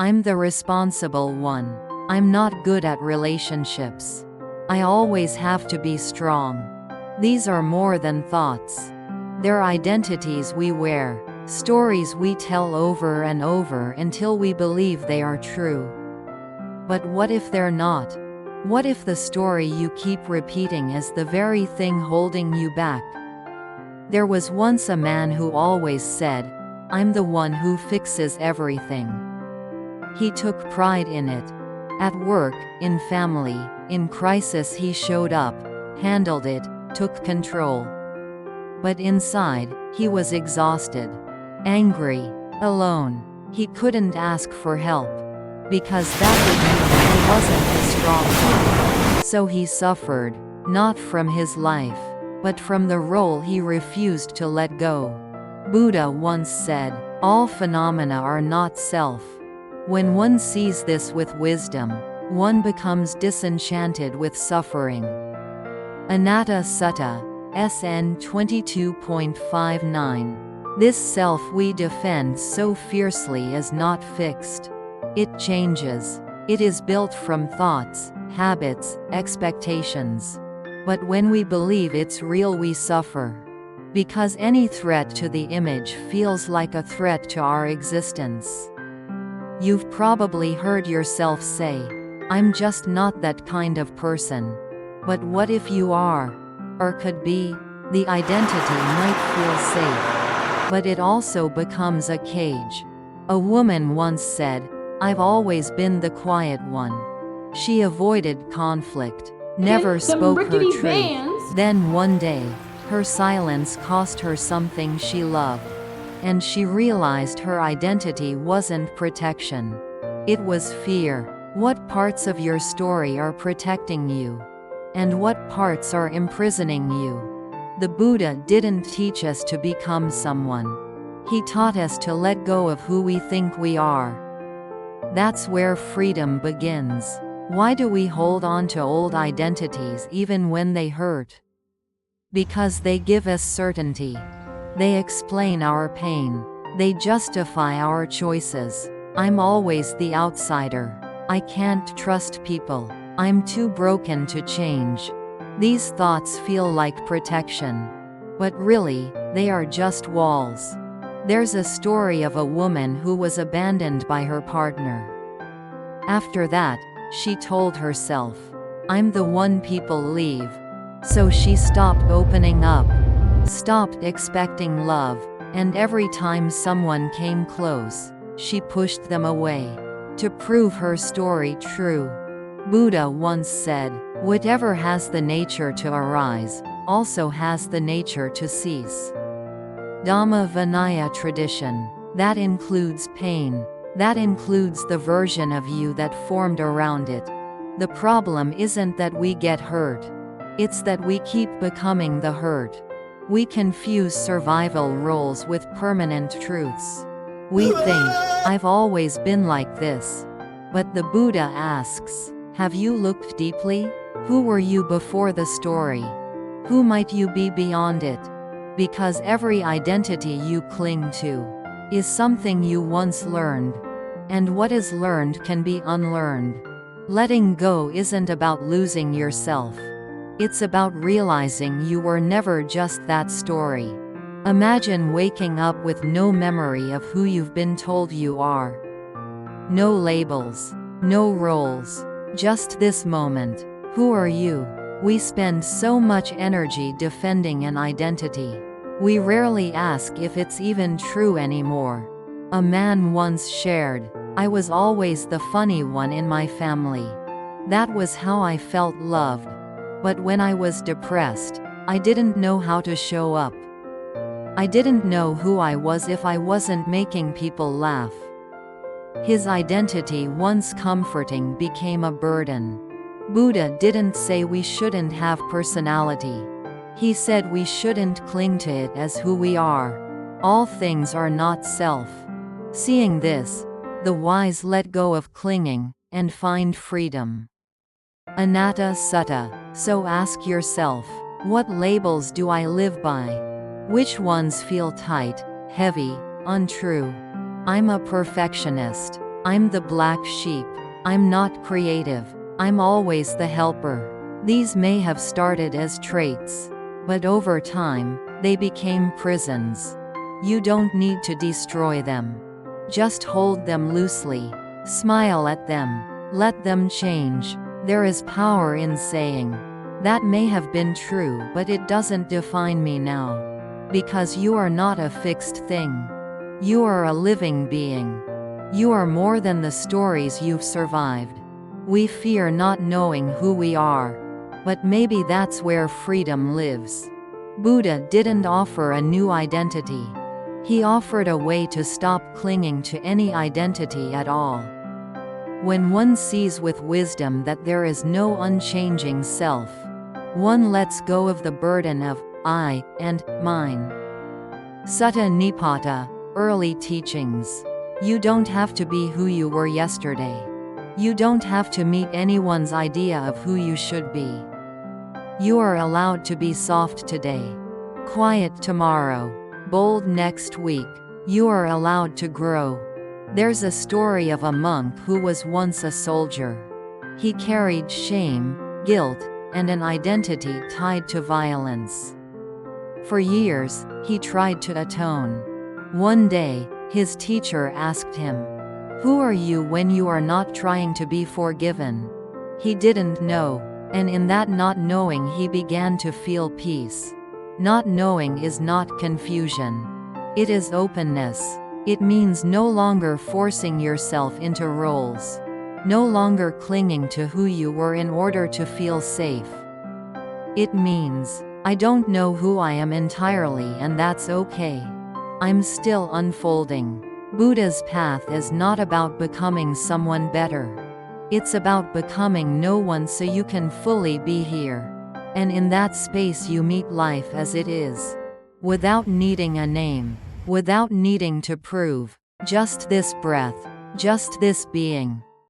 I'm the responsible one. I'm not good at relationships. I always have to be strong. These are more than thoughts. They're identities we wear, stories we tell over and over until we believe they are true. But what if they're not? What if the story you keep repeating is the very thing holding you back? There was once a man who always said, "I'm the one who fixes everything." He took pride in it. At work, in family, in crisis he showed up, handled it, took control. But inside, he was exhausted, angry, alone. He couldn't ask for help, because that would mean he wasn't the strong one. So he suffered, not from his life, but from the role he refused to let go. Buddha once said, "All phenomena are not self." When one sees this with wisdom, one becomes disenchanted with suffering. Anattā Sutta, SN 22.59. This self we defend so fiercely is not fixed. It changes. It is built from thoughts, habits, expectations. But when we believe it's real, we suffer. Because any threat to the image feels like a threat to our existence. You've probably heard yourself say, "I'm just not that kind of person." But what if you are? Or could be? The identity might feel safe, but it also becomes a cage. A woman once said, "I've always been the quiet one." She avoided conflict, never spoke her truth. Then one day, her silence cost her something she loved. And she realized her identity wasn't protection. It was fear. What parts of your story are protecting you? And what parts are imprisoning you? The Buddha didn't teach us to become someone. He taught us to let go of who we think we are. That's where freedom begins. Why do we hold on to old identities even when they hurt? Because they give us certainty. They explain our pain. They justify our choices. I'm always the outsider. I can't trust people. I'm too broken to change. These thoughts feel like protection. But really, they are just walls. There's a story of a woman who was abandoned by her partner. After that, she told herself, "I'm the one people leave." So she stopped opening up, stopped expecting love, and every time someone came close, she pushed them away. To prove her story true, Buddha once said, "Whatever has the nature to arise, also has the nature to cease." Dhamma Vinaya tradition. That includes pain. That includes the version of you that formed around it. The problem isn't that we get hurt. It's that we keep becoming the hurt. We confuse survival roles with permanent truths. We think, "I've always been like this." But the Buddha asks, have you looked deeply? Who were you before the story? Who might you be beyond it? Because every identity you cling to is something you once learned. And what is learned can be unlearned. Letting go isn't about losing yourself. It's about realizing you were never just that story. Imagine waking up with no memory of who you've been told you are. No labels, no roles, just this moment. Who are you? We spend so much energy defending an identity. We rarely ask if it's even true anymore. A man once shared, "I was always the funny one in my family. That was how I felt loved. But when I was depressed, I didn't know how to show up. I didn't know who I was if I wasn't making people laugh." His identity, once comforting, became a burden. Buddha didn't say we shouldn't have personality. He said we shouldn't cling to it as who we are. All things are not self. Seeing this, the wise let go of clinging, and find freedom. Anattā Sutta. So ask yourself, what labels do I live by? Which ones feel tight, heavy, untrue? I'm a perfectionist. I'm the black sheep. I'm not creative. I'm always the helper. These may have started as traits, but over time, they became prisons. You don't need to destroy them. Just hold them loosely. Smile at them. Let them change. There is power in saying, "That may have been true, but it doesn't define me now." Because you are not a fixed thing. You are a living being. You are more than the stories you've survived. We fear not knowing who we are. But maybe that's where freedom lives. Buddha didn't offer a new identity. He offered a way to stop clinging to any identity at all. When one sees with wisdom that there is no unchanging self, one lets go of the burden of I and mine. Sutta Nipata, Early Teachings. You don't have to be who you were yesterday. You don't have to meet anyone's idea of who you should be. You are allowed to be soft today, quiet tomorrow, bold next week. You are allowed to grow. There's a story of a monk who was once a soldier. He carried shame, guilt, and an identity tied to violence. For years, he tried to atone. One day, his teacher asked him, "Who are you when you are not trying to be forgiven?" He didn't know, and in that not knowing he began to feel peace. Not knowing is not confusion. It is openness. It means no longer forcing yourself into roles. No longer clinging to who you were in order to feel safe. It means, I don't know who I am entirely, and that's okay. I'm still unfolding. Buddha's path is not about becoming someone better. It's about becoming no one so you can fully be here. And in that space you meet life as it is. Without needing a name. Without needing to prove. Just this breath. Just this being.